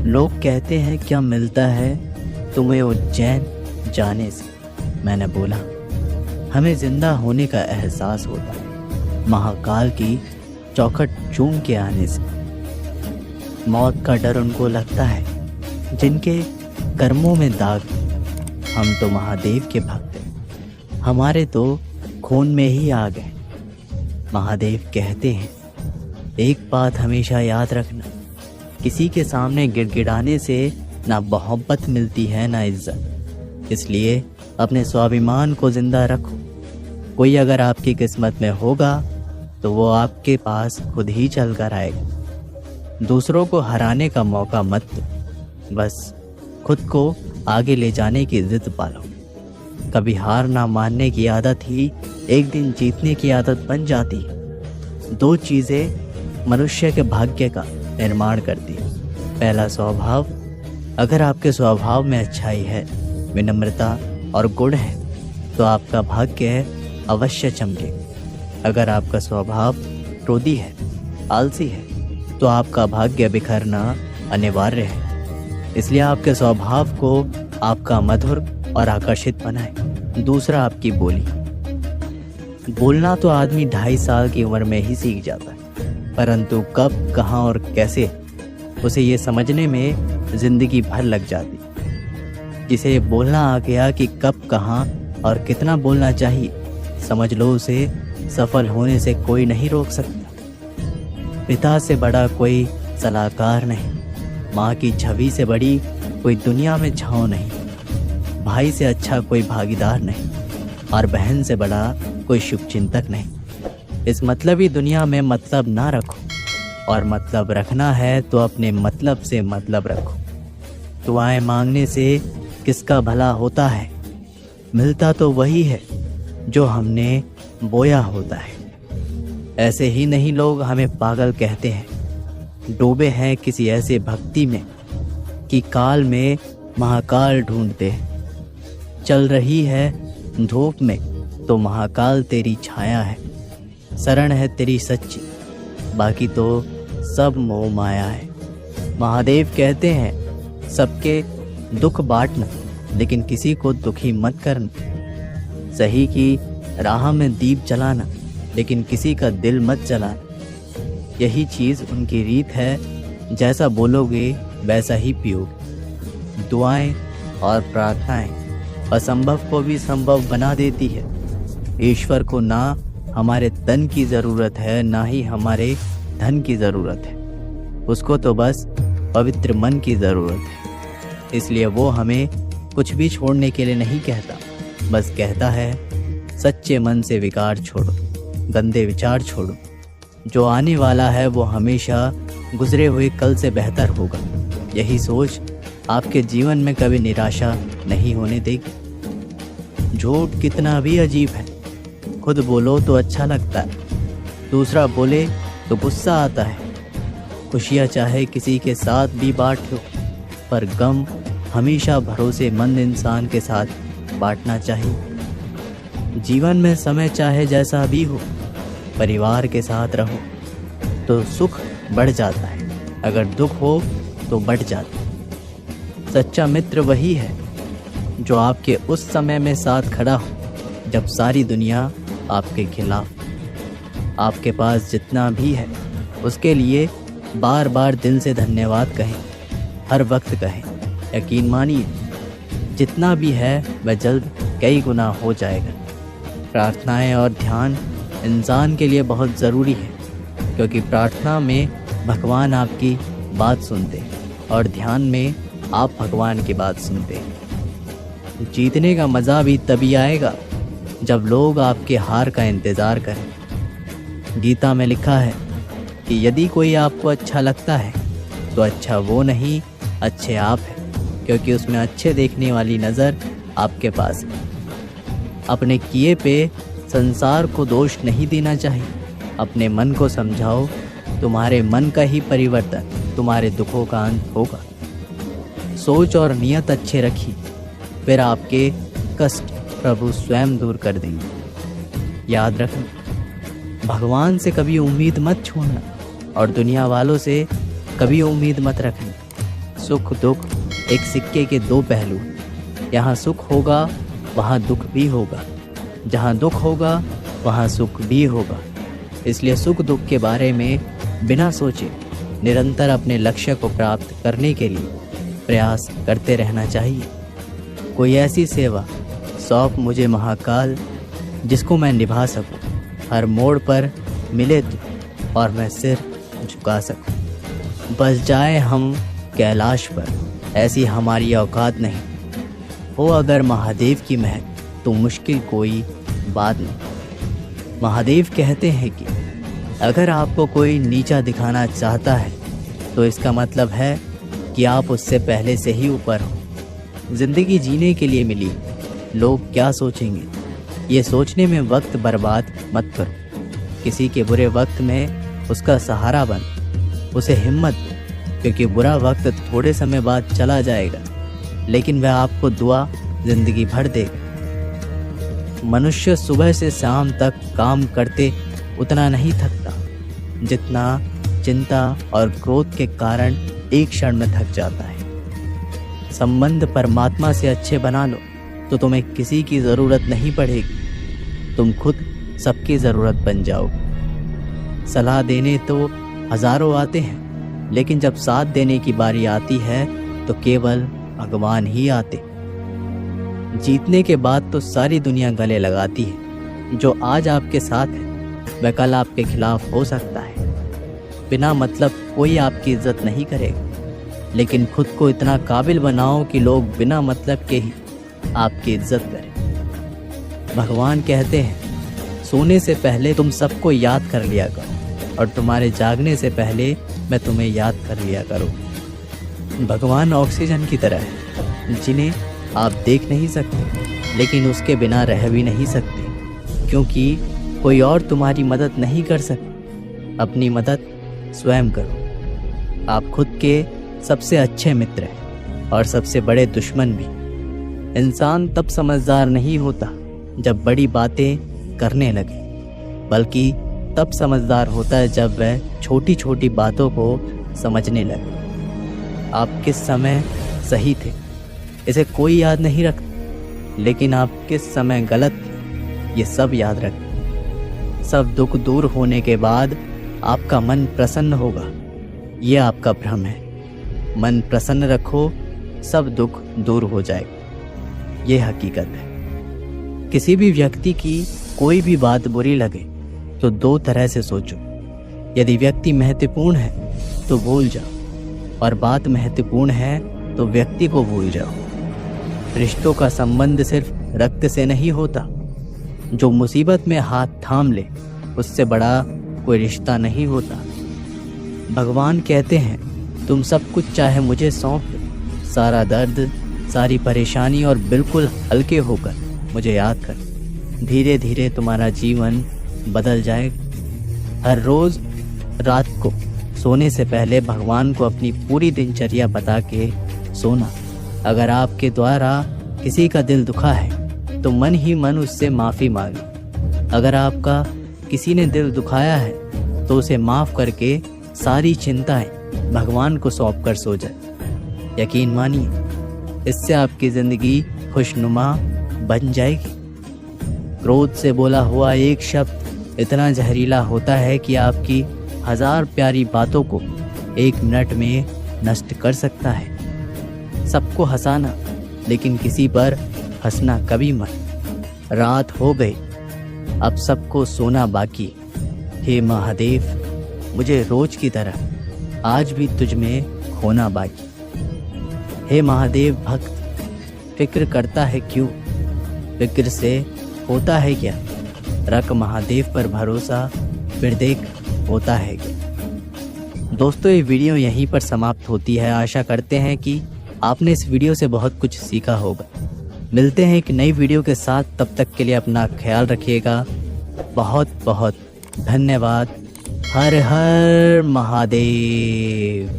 लोग कहते हैं क्या मिलता है तुम्हें उज्जैन जाने से। मैंने बोला हमें जिंदा होने का एहसास होता है महाकाल की चौखट चूम के आने से। मौत का डर उनको लगता है जिनके कर्मों में दाग। हम तो महादेव के भक्त हैं, हमारे तो खून में ही आग है। महादेव कहते हैं एक बात हमेशा याद रखना, किसी के सामने गिड़गिड़ाने से ना मोहब्बत मिलती है ना इज्जत। इसलिए अपने स्वाभिमान को जिंदा रखो। कोई अगर आपकी किस्मत में होगा तो वो आपके पास खुद ही चल कर आएगा। दूसरों को हराने का मौका मत दो, बस खुद को आगे ले जाने की जिद पालो। कभी हार ना मानने की आदत ही एक दिन जीतने की आदत बन जाती है। दो चीज़ें मनुष्य के भाग्य का निर्माण करती है। पहला स्वभाव, अगर आपके स्वभाव में अच्छाई है, विनम्रता और गुण है तो आपका भाग्य अवश्य चमके। अगर आपका स्वभाव क्रोधी है, आलसी है तो आपका भाग्य बिखरना अनिवार्य है। इसलिए आपके स्वभाव को आपका मधुर और आकर्षित बनाए। दूसरा, आपकी बोली। बोलना तो आदमी 2.5 साल की उम्र में ही सीख जाता है, परंतु कब, कहाँ और कैसे उसे ये समझने में जिंदगी भर लग जाती। जिसे बोलना आ गया कि कब, कहाँ और कितना बोलना चाहिए, समझ लो उसे सफल होने से कोई नहीं रोक सकता। पिता से बड़ा कोई सलाहकार नहीं, माँ की छवि से बड़ी कोई दुनिया में छाँव नहीं, भाई से अच्छा कोई भागीदार नहीं और बहन से बड़ा कोई शुभचिंतक नहीं। इस मतलबी दुनिया में मतलब ना रखो, और मतलब रखना है तो अपने मतलब से मतलब रखो। दुआएं मांगने से किसका भला होता है, मिलता तो वही है जो हमने बोया होता है। ऐसे ही नहीं लोग हमें पागल कहते हैं, डूबे हैं किसी ऐसे भक्ति में कि काल में महाकाल ढूंढते हैं। चल रही है धूप में तो महाकाल तेरी छाया है। शरण है तेरी सच्ची, बाकी तो सब मोह माया है। महादेव कहते हैं सबके दुख बांटना, लेकिन किसी को दुखी मत करना। सही की राह में दीप जलाना, लेकिन किसी का दिल मत जलाना। यही चीज़ उनकी रीत है, जैसा बोलोगे वैसा ही पियोगे। दुआएं और प्रार्थनाएं असंभव को भी संभव बना देती है। ईश्वर को ना हमारे तन की ज़रूरत है, ना ही हमारे धन की ज़रूरत है। उसको तो बस पवित्र मन की ज़रूरत है। इसलिए वो हमें कुछ भी छोड़ने के लिए नहीं कहता, बस कहता है सच्चे मन से विकार छोड़ो, गंदे विचार छोड़ो। जो आने वाला है वो हमेशा गुजरे हुए कल से बेहतर होगा। यही सोच आपके जीवन में कभी निराशा नहीं होने देगी। झूठ कितना भी अजीब है, खुद बोलो तो अच्छा लगता है, दूसरा बोले तो गुस्सा आता है। खुशियाँ चाहे किसी के साथ भी बांट लो, पर गम हमेशा भरोसेमंद इंसान के साथ बांटना चाहिए। जीवन में समय चाहे जैसा भी हो, परिवार के साथ रहो तो सुख बढ़ जाता है, अगर दुख हो तो बढ़ जाता है। सच्चा मित्र वही है जो आपके उस समय में साथ खड़ा हो जब सारी दुनिया आपके खिलाफ। आपके पास जितना भी है उसके लिए बार बार दिल से धन्यवाद कहें, हर वक्त कहें। यकीन मानिए जितना भी है वह जल्द कई गुना हो जाएगा। प्रार्थनाएं और ध्यान इंसान के लिए बहुत ज़रूरी है, क्योंकि प्रार्थना में भगवान आपकी बात सुनते हैं और ध्यान में आप भगवान की बात सुनते हैं। जीतने का मज़ा भी तभी आएगा जब लोग आपके हार का इंतज़ार करें। गीता में लिखा है कि यदि कोई आपको अच्छा लगता है तो अच्छा वो नहीं, अच्छे आप हैं, क्योंकि उसमें अच्छे देखने वाली नज़र आपके पास है। अपने किए पे संसार को दोष नहीं देना चाहिए। अपने मन को समझाओ, तुम्हारे मन का ही परिवर्तन तुम्हारे दुखों का अंत होगा। सोच और नियत अच्छे रखिए, फिर आपके कष्ट प्रभु स्वयं दूर कर देंगे। याद रखना, भगवान से कभी उम्मीद मत छोड़ना और दुनिया वालों से कभी उम्मीद मत रखना। सुख दुख एक सिक्के के दो पहलू। यहाँ सुख होगा वहाँ दुख भी होगा, जहाँ दुख होगा वहाँ सुख भी होगा। इसलिए सुख दुख के बारे में बिना सोचे निरंतर अपने लक्ष्य को प्राप्त करने के लिए प्रयास करते रहना चाहिए। कोई ऐसी सेवा सौंप मुझे महाकाल, जिसको मैं निभा सकूं, हर मोड़ पर मिले तू और मैं सिर झुका सकूं। बस जाए हम कैलाश पर, ऐसी हमारी औकात नहीं। हो अगर महादेव की महक तो मुश्किल कोई बात नहीं। महादेव कहते हैं कि अगर आपको कोई नीचा दिखाना चाहता है तो इसका मतलब है कि आप उससे पहले से ही ऊपर हो। ज़िंदगी जीने के लिए मिली, लोग क्या सोचेंगे ये सोचने में वक्त बर्बाद मत करो। किसी के बुरे वक्त में उसका सहारा बन, उसे हिम्मत दो, क्योंकि बुरा वक्त थोड़े समय बाद चला जाएगा, लेकिन वह आपको दुआ जिंदगी भर देगा। मनुष्य सुबह से शाम तक काम करते उतना नहीं थकता जितना चिंता और क्रोध के कारण एक क्षण में थक जाता है। संबंध परमात्मा से अच्छे बना लो तो तुम्हें किसी की ज़रूरत नहीं पड़ेगी, तुम खुद सबकी ज़रूरत बन जाओगे। सलाह देने तो हज़ारों आते हैं, लेकिन जब साथ देने की बारी आती है तो केवल भगवान ही आते। जीतने के बाद तो सारी दुनिया गले लगाती है। जो आज आपके साथ है वह कल आपके खिलाफ हो सकता है। बिना मतलब कोई आपकी इज्जत नहीं करेगा, लेकिन खुद को इतना काबिल बनाओ कि लोग बिना मतलब के ही आपकी इज्जत करें। भगवान कहते हैं सोने से पहले तुम सबको याद कर लिया करो और तुम्हारे जागने से पहले मैं तुम्हें याद कर लिया करूँ। भगवान ऑक्सीजन की तरह है जिन्हें आप देख नहीं सकते, लेकिन उसके बिना रह भी नहीं सकते, क्योंकि कोई और तुम्हारी मदद नहीं कर सकता। अपनी मदद स्वयं करो। आप खुद के सबसे अच्छे मित्र हैं और सबसे बड़े दुश्मन भी। इंसान तब समझदार नहीं होता जब बड़ी बातें करने लगे, बल्कि तब समझदार होता है जब वह छोटी छोटी बातों को समझने लगे। आप किस समय सही थे इसे कोई याद नहीं रखता, लेकिन आप किस समय गलत थे ये सब याद रखते। सब दुख दूर होने के बाद आपका मन प्रसन्न होगा, ये आपका भ्रम है। मन प्रसन्न रखो, सब दुख दूर हो जाएगा, ये हकीकत है। किसी भी व्यक्ति की कोई भी बात बुरी लगे तो दो तरह से सोचो। यदि व्यक्ति महत्वपूर्ण है तो भूल जाओ, और बात महत्वपूर्ण है तो व्यक्ति को भूल जाओ। रिश्तों का संबंध सिर्फ रक्त से नहीं होता। जो मुसीबत में हाथ थाम ले उससे बड़ा कोई रिश्ता नहीं होता। भगवान कहते हैं तुम सब कुछ चाहे मुझे सौंप दो, सारा दर्द सारी परेशानी, और बिल्कुल हल्के होकर मुझे याद कर। धीरे धीरे तुम्हारा जीवन बदल जाएगा। हर रोज़ रात को सोने से पहले भगवान को अपनी पूरी दिनचर्या बता के सोना। अगर आपके द्वारा किसी का दिल दुखा है तो मन ही मन उससे माफ़ी मांगे। अगर आपका किसी ने दिल दुखाया है तो उसे माफ़ करके सारी चिंताएं भगवान को सौंप कर सो जाए। यकीन मानिए इससे आपकी ज़िंदगी खुशनुमा बन जाएगी। क्रोध से बोला हुआ एक शब्द इतना जहरीला होता है कि आपकी 1000 प्यारी बातों को 1 मिनट में नष्ट कर सकता है। सबको हंसाना, लेकिन किसी पर हंसना कभी मत। रात हो गई, अब सबको सोना बाकी। हे महादेव, मुझे रोज की तरह आज भी तुझ में खोना बाकी। हे महादेव, भक्त फिक्र करता है क्यों, फिक्र से होता है क्या। रख महादेव पर भरोसा, फिर देख होता है क्या। दोस्तों, ये वीडियो यहीं पर समाप्त होती है। आशा करते हैं कि आपने इस वीडियो से बहुत कुछ सीखा होगा। मिलते हैं एक नई वीडियो के साथ, तब तक के लिए अपना ख्याल रखिएगा। बहुत बहुत धन्यवाद। हर हर महादेव।